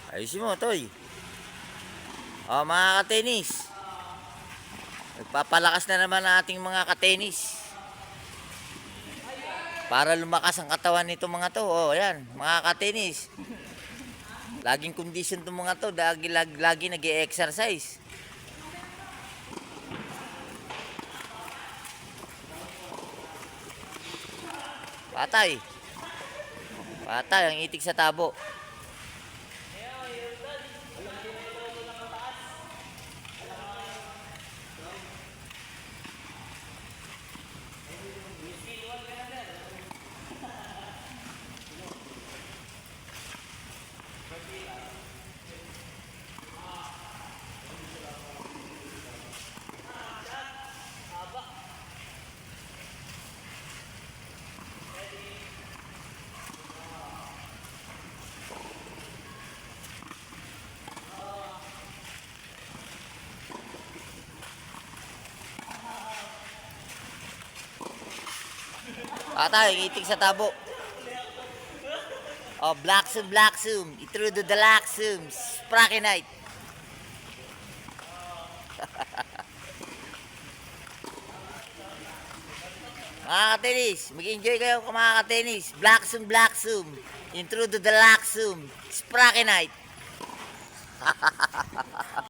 Ayusin mo, Toy. O, mga katenis. Nagpapalakas na naman ang ating mga katenis. Para lumakas ang katawan nito mga to. O, ayan, mga katenis. Laging condition itong mga to. Lagi nag-e-exercise. Patay. Patay ang itik sa tabo. Patay ang itik sa tabo. Oh, Black Zoom. Itrudo the Laxum. Sprakenite. Mga katenis, mag-enjoy kayo mga katenis. Black Zoom. Intrudo the Laxum. Sprakenite.